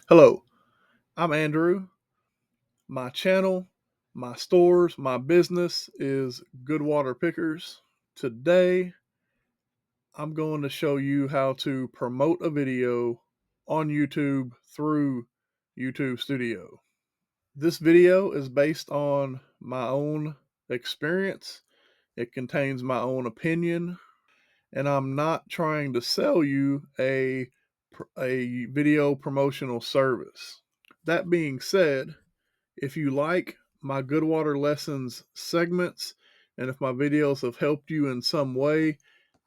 Hello, I'm Andrew. My channel, my stores, my business is Good Water Pickers. Today, I'm going to show you how to promote a video on YouTube through YouTube Studio. This video is based on my own experience. It contains my own opinion, and I'm not trying to sell you a video promotional service. That being said, if you like my Good Water Lessons segments, and if my videos have helped you in some way,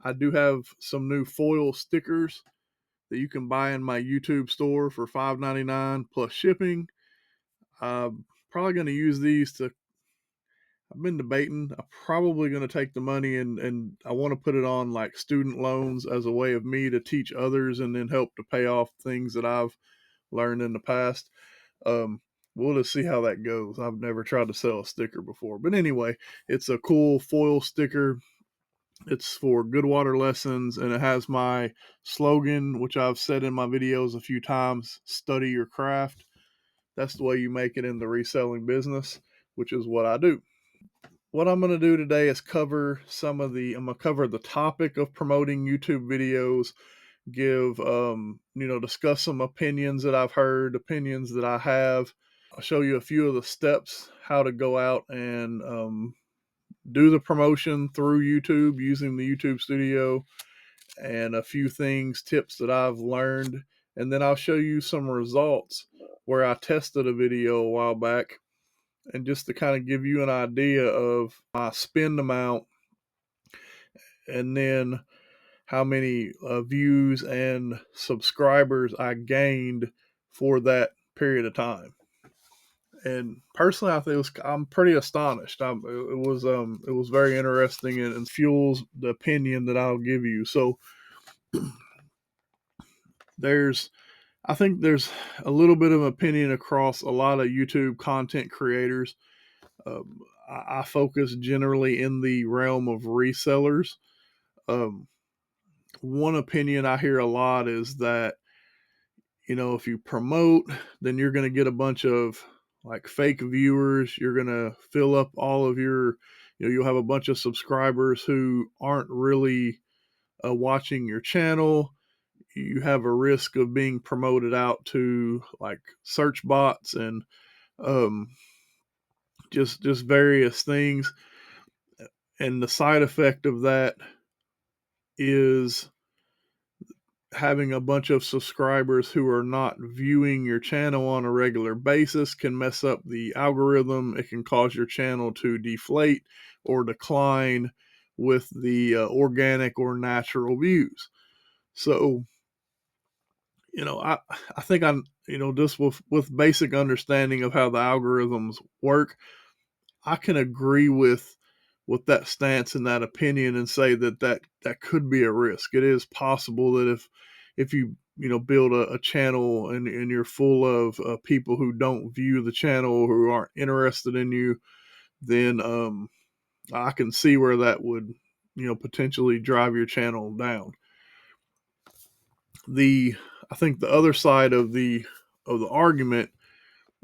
I do have some new foil stickers that you can buy in my YouTube store for $5.99 plus shipping. I'm probably going to use these to. I've been debating. I'm probably going to take the money and I want to put it on like student loans as a way of me to teach others and then help to pay off things that I've learned in the past. Um, we'll just see how that goes. I've never tried to sell a sticker before, but anyway, it's a cool foil sticker. It's for Good Water Lessons, and it has my slogan, which I've said in my videos a few times: "Study your craft." That's the way you make it in the reselling business, which is what I do. What I'm going to do today is cover I'm going to cover the topic of promoting YouTube videos, discuss some opinions that I've heard, opinions that I have. I'll show you a few of the steps how to go out and do the promotion through YouTube using the YouTube Studio, and a few tips that I've learned. And then I'll show you some results where I tested a video a while back, and just to kind of give you an idea of my spend amount, and then how many views and subscribers I gained for that period of time. And personally, I'm pretty astonished. It was very interesting, and fuels the opinion that I'll give you. So there's I think there's a little bit of opinion across a lot of YouTube content creators. I focus generally in the realm of resellers. Um, One opinion I hear a lot is that, if you promote, then you're going to get a bunch of like fake viewers. You're going to fill up all of you'll have a bunch of subscribers who aren't really watching your channel. You have a risk of being promoted out to like search bots and um, just various things. And the side effect of that is having a bunch of subscribers who are not viewing your channel on a regular basis can mess up the algorithm. It can cause your channel to deflate or decline with the organic or natural views. So, I think I'm, just with basic understanding of how the algorithms work, I can agree with that stance and that opinion and say that could be a risk. It is possible that if you build a channel and you're full of people who don't view the channel, who aren't interested in you, then I can see where that would potentially drive your channel down. The I think the other side of the argument,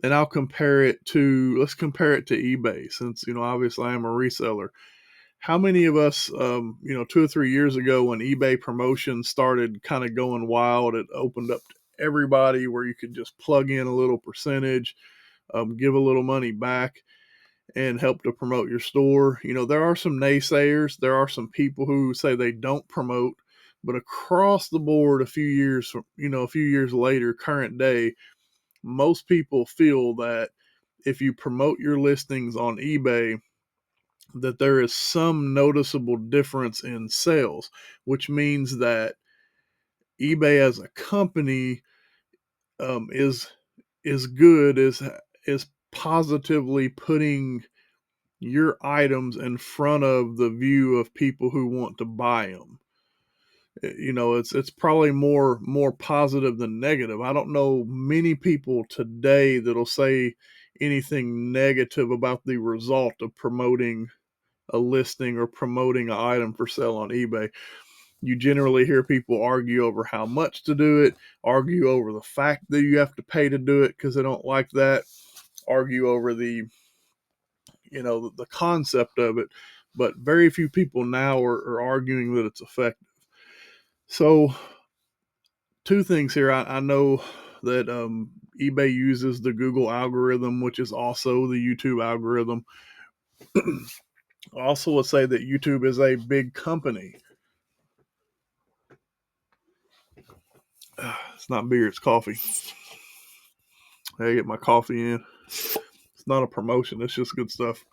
and let's compare it to eBay, since obviously I'm a reseller. How many of us, 2 or 3 years ago, when eBay promotions started kind of going wild, it opened up to everybody where you could just plug in a little percentage, give a little money back, and help to promote your store. There are some naysayers. There are some people who say they don't promote, but across the board, a few years later, current day, most people feel that if you promote your listings on eBay, that there is some noticeable difference in sales, which means that eBay as a company is good, is positively putting your items in front of the view of people who want to buy them. It's probably more positive than negative. I don't know many people today that'll say anything negative about the result of promoting a listing or promoting an item for sale on eBay. You generally hear people argue over how much to do it, argue over the fact that you have to pay to do it because they don't like that, argue over the concept of it. But very few people now are arguing that it's effective. So, two things here. I know that eBay uses the Google algorithm, which is also the YouTube algorithm. I also would say that YouTube is a big company. It's not beer, it's coffee. I get my coffee in. It's not a promotion, it's just good stuff.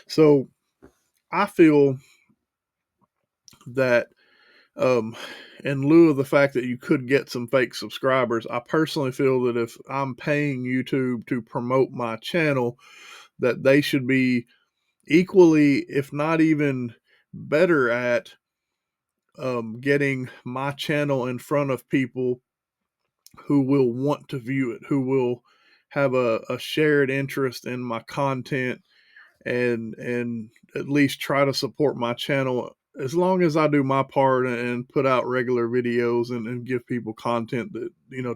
So I feel that in lieu of the fact that you could get some fake subscribers, I personally feel that if I'm paying YouTube to promote my channel, that they should be equally, if not even better at getting my channel in front of people who will want to view it, who will have a shared interest in my content and at least try to support my channel as long as I do my part and put out regular videos and give people content that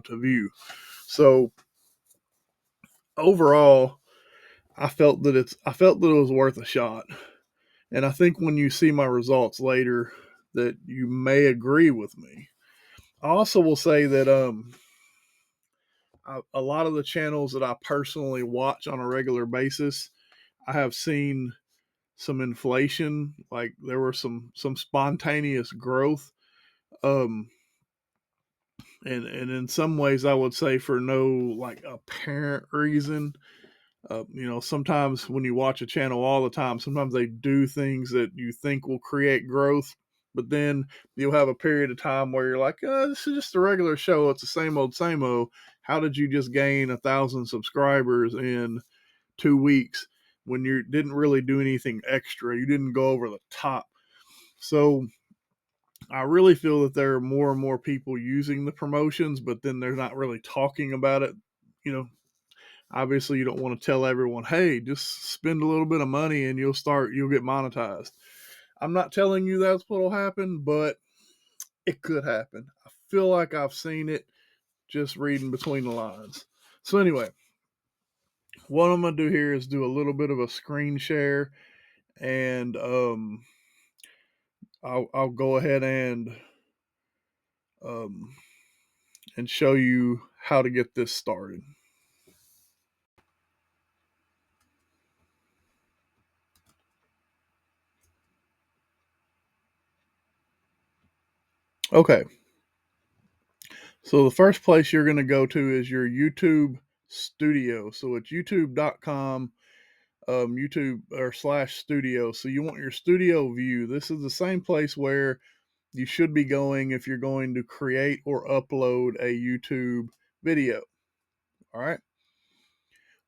to view. So overall, I felt that it was worth a shot. And I think when you see my results later that you may agree with me. I also will say that a lot of the channels that I personally watch on a regular basis, I have seen some inflation. Like there were some spontaneous growth, um, and in some ways, I would say for no like apparent reason. Sometimes when you watch a channel all the time, sometimes they do things that you think will create growth, but then you'll have a period of time where you're like, this is just a regular show. It's the same old, same old. How did you just gain 1,000 subscribers in 2 weeks when you didn't really do anything extra? You didn't go over the top. So I really feel that there are more and more people using the promotions, but then they're not really talking about it. You know, Obviously you don't want to tell everyone, hey, just spend a little bit of money and you'll get monetized. I'm not telling you that's what'll happen, but it could happen. I feel like I've seen it just reading between the lines. So anyway, what I'm gonna do here is do a little bit of a screen share, and I'll go ahead um, and show you how to get this started. Okay, so the first place you're going to go to is your YouTube studio. So it's youtube.com, YouTube or /studio. So you want your studio view. This is the same place where you should be going if you're going to create or upload a YouTube video. All right.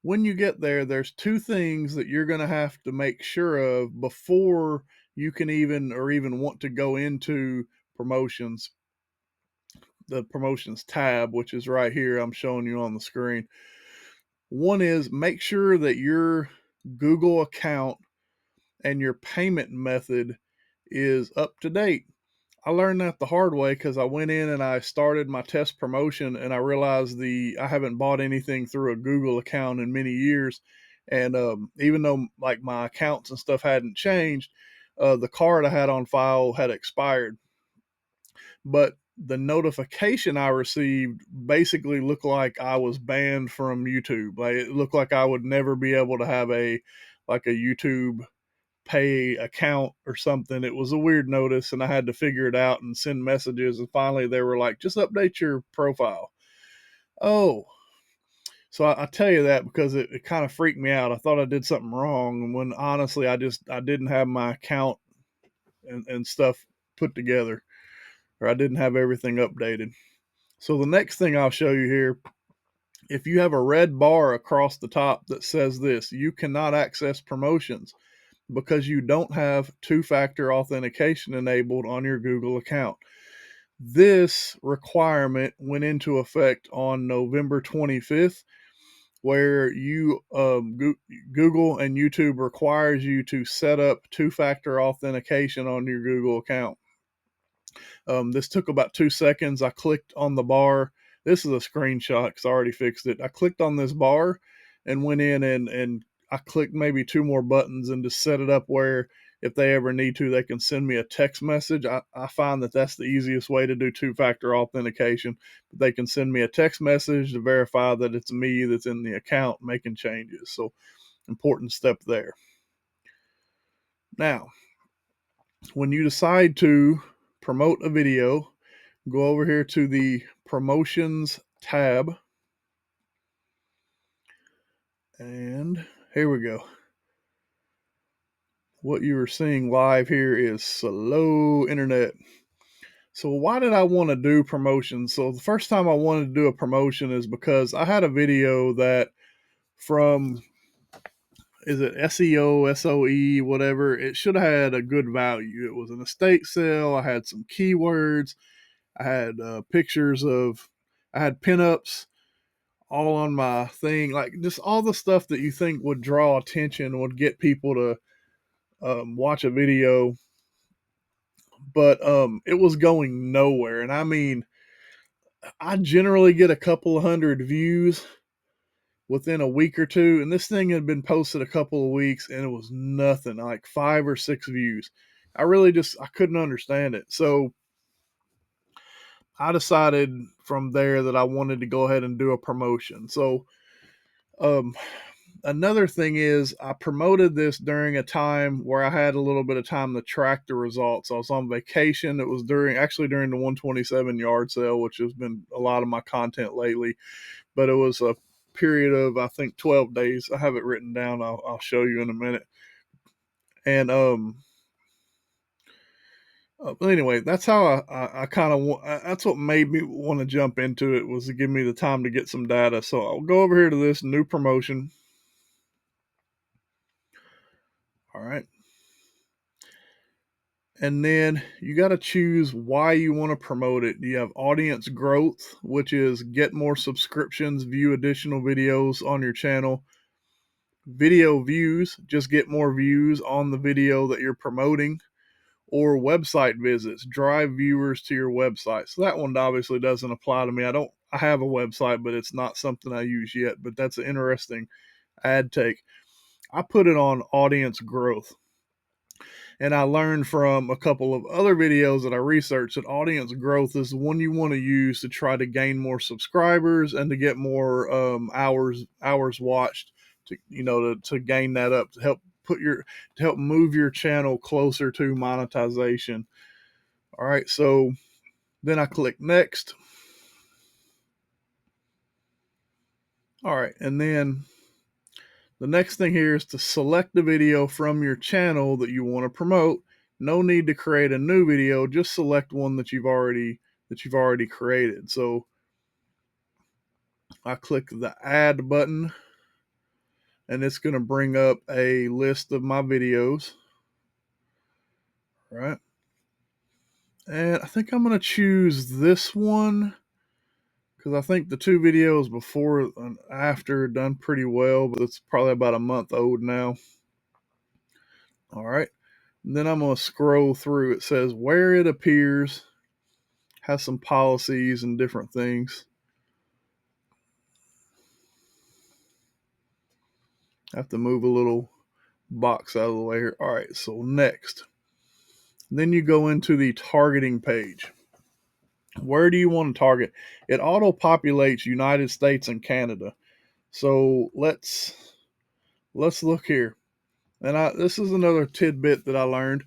When you get there, there's two things that you're going to have to make sure of before you can even want to go into promotions, the promotions tab, which is right here. I'm showing you on the screen. One is make sure that your Google account and your payment method is up to date. I learned that the hard way because I went in and I started my test promotion and I realized I haven't bought anything through a Google account in many years, and even though like my accounts and stuff hadn't changed, the card I had on file had expired, but the notification I received basically looked like I was banned from YouTube. Like it looked like I would never be able to have a YouTube pay account or something. It was a weird notice and I had to figure it out and send messages, and finally they were like, just update your profile. Oh, so I tell you that because it kind of freaked me out. I thought I did something wrong when honestly I didn't have my account and stuff put together, or I didn't have everything updated. So the next thing I'll show you here, if you have a red bar across the top that says this, you cannot access promotions because you don't have two-factor authentication enabled on your Google account. This requirement went into effect on November 25th, where Google and YouTube requires you to set up two-factor authentication on your Google account. This took about 2 seconds. I clicked on the bar. This is a screenshot because I already fixed it. I clicked on this bar and went in and I clicked maybe two more buttons and just set it up where if they ever need to, they can send me a text message. I find that that's the easiest way to do two-factor authentication. They can send me a text message to verify that it's me that's in the account making changes. So, important step there. Now, when you decide to promote a video, go over here to the promotions tab. And here we go. What you are seeing live here is slow internet. So why did I want to do promotions? So the first time I wanted to do a promotion is because I had a video that from, is it SEO, SOE, whatever, it should have had a good value. It was an estate sale. I had some keywords. I had pictures of, I had pinups all on my thing, like just all the stuff that you think would draw attention, would get people to watch a video, but it was going nowhere. And I mean, I generally get a couple of hundred views within a week or two, and this thing had been posted a couple of weeks and it was nothing, like 5 or 6 views. I couldn't understand it. So I decided from there that I wanted to go ahead and do a promotion. So um, another thing is I promoted this during a time where I had a little bit of time to track the results. I was on vacation. It was during the 127 yard sale, which has been a lot of my content lately, but it was a period of, I think, 12 days. I have it written down. I'll show you in a minute. And, anyway, that's how I kind of, that's what made me want to jump into it, was to give me the time to get some data. So I'll go over here to this new promotion. All right. And then you got to choose why you want to promote it. You have audience growth, which is get more subscriptions, view additional videos on your channel. Video views, just get more views on the video that you're promoting. Or website visits, drive viewers to your website. So that one obviously doesn't apply to me. I have a website, but it's not something I use yet. But that's an interesting ad take. I put it on audience growth. And I learned from a couple of other videos that I researched that audience growth is the one you want to use to try to gain more subscribers and to get more hours watched, to gain that up, to help move your channel closer to monetization. All right, so then I click next. All right, and then the next thing here is to select the video from your channel that you want to promote. No need to create a new video, just select one that you've already created. So I click the add button and it's going to bring up a list of my videos. All right. And I think I'm going to choose this one because I think the two videos before and after done pretty well, but it's probably about a month old now. All right. And then I'm going to scroll through. It says where it appears, has some policies and different things. I have to move a little box out of the way here. All right. So next. Then you go into the targeting page. Where do you want to target? It auto populates United States and Canada. So let's look here. And this is another tidbit that I learned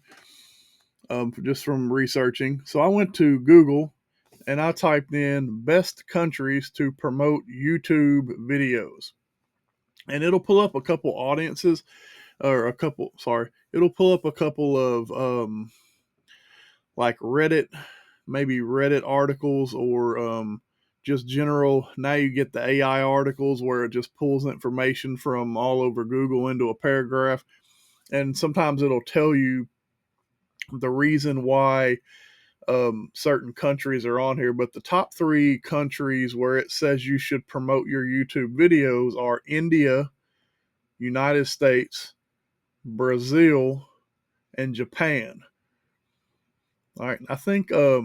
just from researching. So I went to Google and I typed in best countries to promote YouTube videos. And it'll pull up a couple audiences it'll pull up a couple of like maybe Reddit articles or just general. Now you get the AI articles where it just pulls information from all over Google into a paragraph. And sometimes it'll tell you the reason why certain countries are on here. But the top 3 countries where it says you should promote your YouTube videos are India, United States, Brazil, and Japan. All right. I think there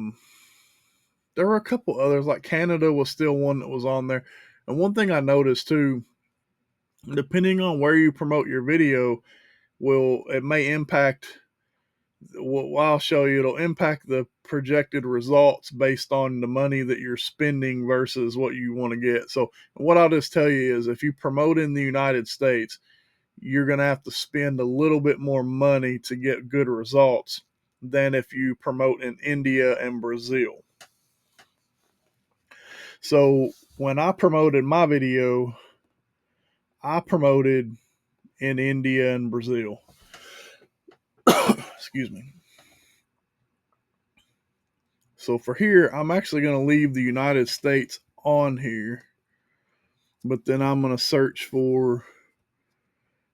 were a couple others, like Canada was still one that was on there. And one thing I noticed too, depending on where you promote your video, it may impact what I'll show you. It'll impact the projected results based on the money that you're spending versus what you want to get. So what I'll just tell you is if you promote in the United States, you're going to have to spend a little bit more money to get good results than if you promote in India and Brazil. So when I promoted my video, I promoted in India and Brazil. Excuse me. So for here, I'm actually going to leave the United States on here, but then I'm going to search for,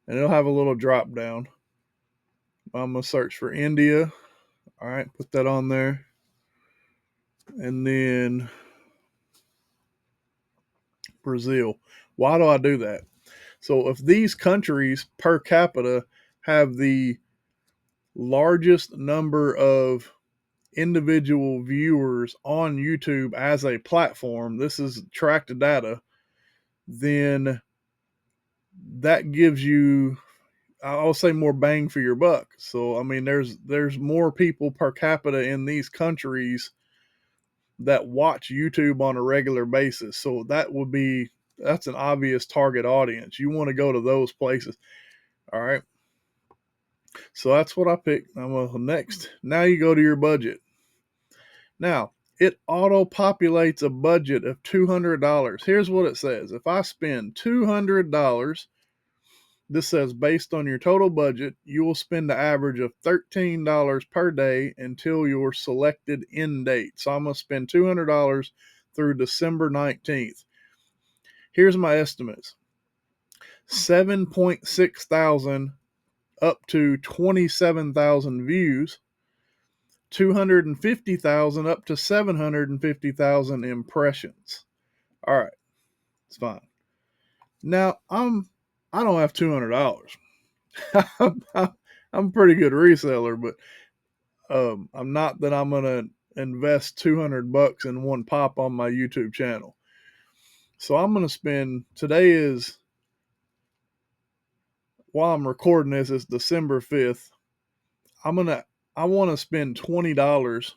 and it'll have a little drop down. I'm going to search for India. All right, put that on there. And then Brazil. Why do I do that? So if these countries per capita have the largest number of individual viewers on YouTube as a platform, this is tracked data, then that gives you, I'll say, more bang for your buck. So I mean there's more people per capita in these countries that watch YouTube on a regular basis. So that's an obvious target audience. You want to go to those places. All right. So that's what I picked. Next. Now you go to your budget. Now, it auto populates a budget of $200. Here's what it says. If I spend $200, this says based on your total budget, you will spend an average of $13 per day until your selected end date. So I'm going to spend $200 through December 19th. Here's my estimates. 7.6 thousand up to 27,000 views, 250,000 up to 750,000 impressions. All right, it's fine. Now I don't have $200. I'm a pretty good reseller, but I'm not that I'm gonna invest $200 in one pop on my YouTube channel. So I'm gonna spend. Today is, while I'm recording this, it's December 5th. I want to spend $20,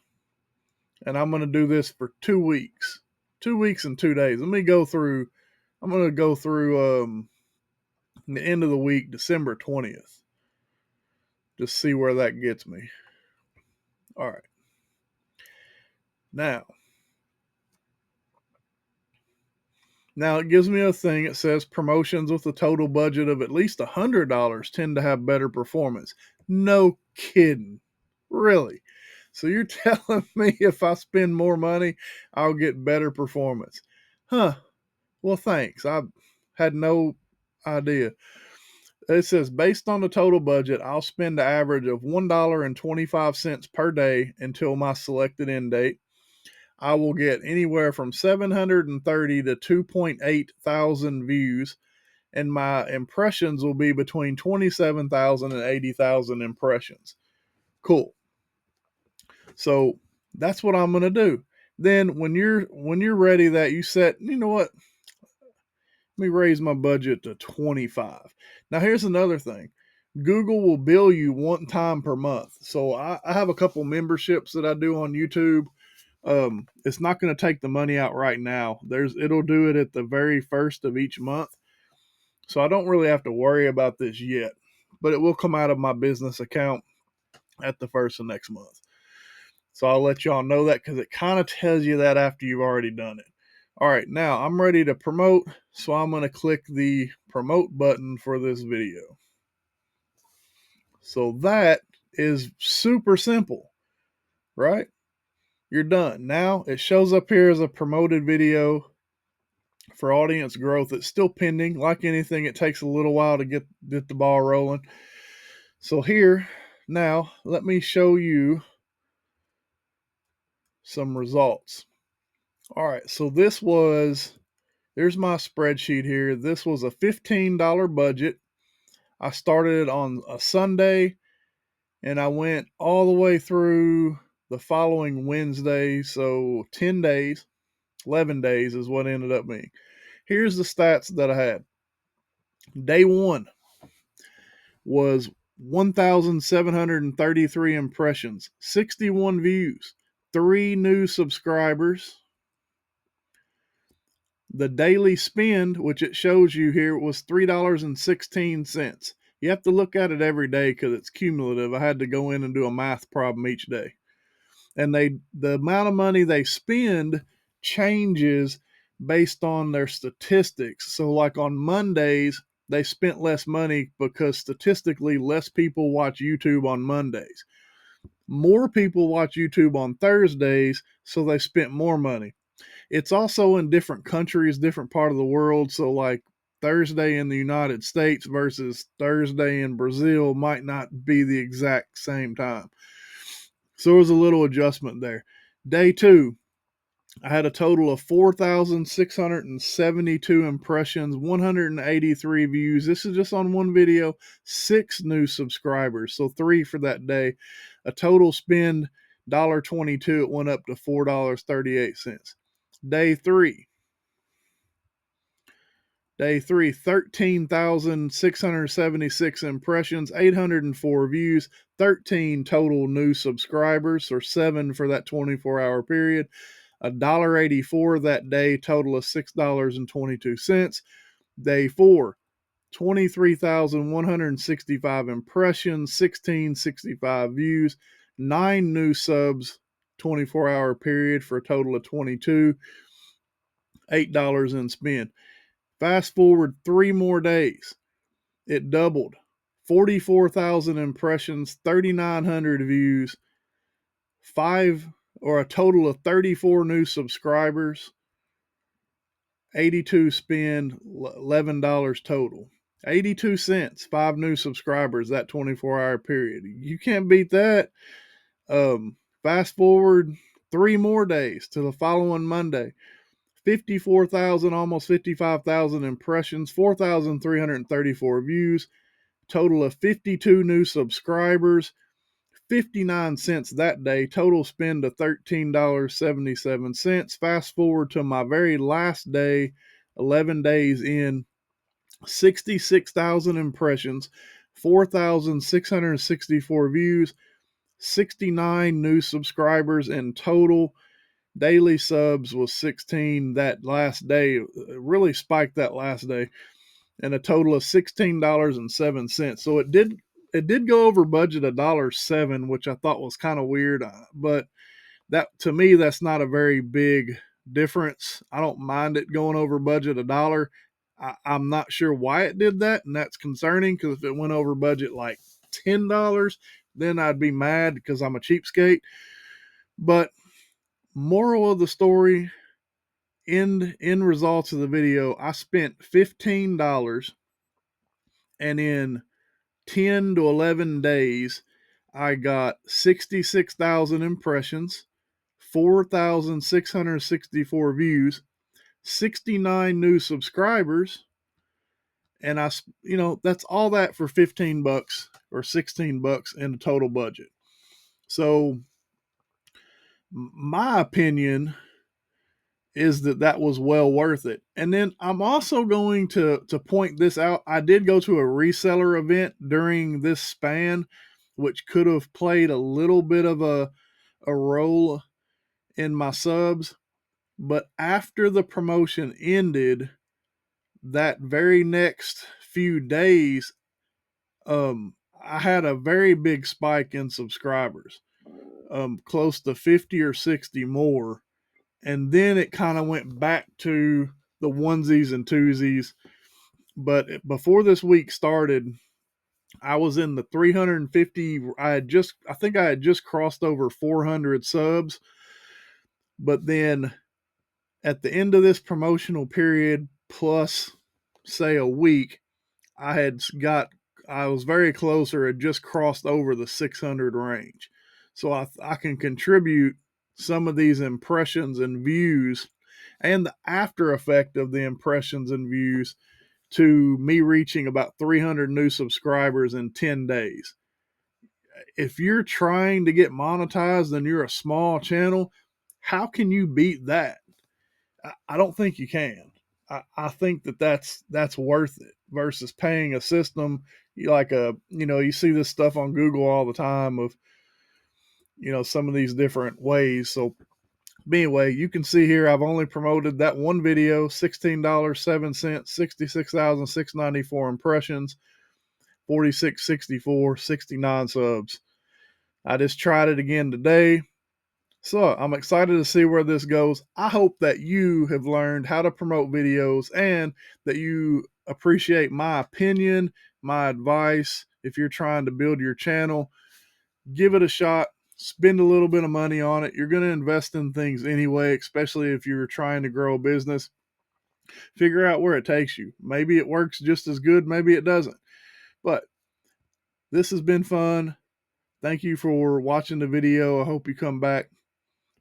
and I'm gonna do this for 2 weeks. 2 weeks and 2 days. I'm gonna go through the end of the week, December 20th. Just see where that gets me. All right. Now it gives me a thing. It says promotions with a total budget of at least $100 tend to have better performance. No kidding. Really? So you're telling me if I spend more money, I'll get better performance? Huh. Well, thanks. I had no idea. It says based on the total budget, I'll spend an average of $1.25 per day until my selected end date. I will get anywhere from 730 to 2.8 thousand views, and my impressions will be between 27,000 and 80,000 impressions. Cool. So that's what I'm going to do. Then when you're ready, that you set, you know what? Let me raise my budget to 25. Now here's another thing. Google will bill you one time per month. So I have a couple memberships that I do on YouTube. It's not going to take the money out right now. It'll do it at the very first of each month. So I don't really have to worry about this yet, but it will come out of my business account at the first of next month. So I'll let y'all know that because it kind of tells you that after you've already done it. All right, now I'm ready to promote. So I'm going to click the promote button for this video. So that is super simple, right? You're done. Now it shows up here as a promoted video for audience growth. It's still pending. Like anything, it takes a little while to get the ball rolling. So here, now let me show you some results. All right, so there's my spreadsheet here. This was a $15 budget. I started it on a Sunday, and I went all the way through the following Wednesday. So 10 days, 11 days is what ended up being. Here's the stats that I had. Day one was 1,733 impressions, 61 views, 3 new subscribers. The daily spend, which it shows you here, was $3.16. You have to look at it every day because it's cumulative. I had to go in and do a math problem each day. And the amount of money they spend changes based on their statistics. So like on Mondays, they spent less money because statistically less people watch YouTube on Mondays. More people watch YouTube on Thursdays, so they spent more money. It's also in different countries, different part of the world. So like Thursday in the United States versus Thursday in Brazil might not be the exact same time. So there was a little adjustment there. Day two, I had a total of 4,672 impressions, 183 views. This is just on one video, 6 new subscribers, so 3 for that day. A total spend $1.22. It went up to $4.38. Day three, 13,676 impressions, 804 views, 13 total new subscribers, or 7 for that 24-hour period. $1.84 that day, total of $6.22. Day 4, 23,165 impressions, 1665 views, 9 new subs, 24-hour period for a total of 22, $8 in spend. Fast forward 3 more days, it doubled. 44,000 impressions, 3,900 views, 5 or a total of 34 new subscribers, 82 spend, $11 total. 82 cents, 5 new subscribers that 24-hour period. You can't beat that. Fast forward 3 more days to the following Monday. 54,000, almost 55,000 impressions, 4,334 views, total of 52 new subscribers, 59 cents that day, total spend of $13.77. Fast forward to my very last day, 11 days in, 66,000 impressions, 4,664 views, 69 new subscribers in total. Daily subs was 16 that last day. It really spiked that last day, and a total of $16.07. So it did go over budget $1.07, which I thought was kind of weird, but that, to me, that's not a very big difference. I don't mind it going over budget $1. I'm not sure why it did that, and that's concerning because if it went over budget like $10, then I'd be mad because I'm a cheapskate. But moral of the story, end results of the video, I spent $15, and in 10 to 11 days, I got 66,000 impressions, 4,664 views, 69 new subscribers, and that's all that for $15 or $16 in the total budget. So my opinion is that was well worth it. And then I'm also going to point this out. I did go to a reseller event during this span, which could have played a little bit of a role in my subs. But after the promotion ended, that very next few days, I had a very big spike in subscribers, close to 50 or 60 more. And then it kind of went back to the onesies and twosies. But before this week started, I was in the 350. I think I had just crossed over 400 subs. But then at the end of this promotional period, plus say a week, I was very close or had just crossed over the 600 range. So I can contribute some of these impressions and views and the after effect of the impressions and views to me reaching about 300 new subscribers in 10 days. If you're trying to get monetized and you're a small channel, how can you beat that? I don't think you can. I think that's worth it versus paying a system like you see this stuff on Google all the time of some of these different ways. So anyway, you can see here I've only promoted that one video, $16.07, 66,694 impressions, 4664, 69 subs. I just tried it again today. So I'm excited to see where this goes. I hope that you have learned how to promote videos and that you appreciate my opinion, my advice. If you're trying to build your channel, give it a shot. Spend a little bit of money on it. You're going to invest in things anyway, especially if you're trying to grow a business. Figure out where it takes you. Maybe it works just as good, maybe it doesn't. But this has been fun. Thank you for watching the video. I hope you come back.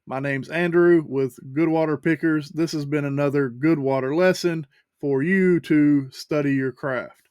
My name's Andrew with Good Water Pickers. This has been another good water lesson for you to study your craft.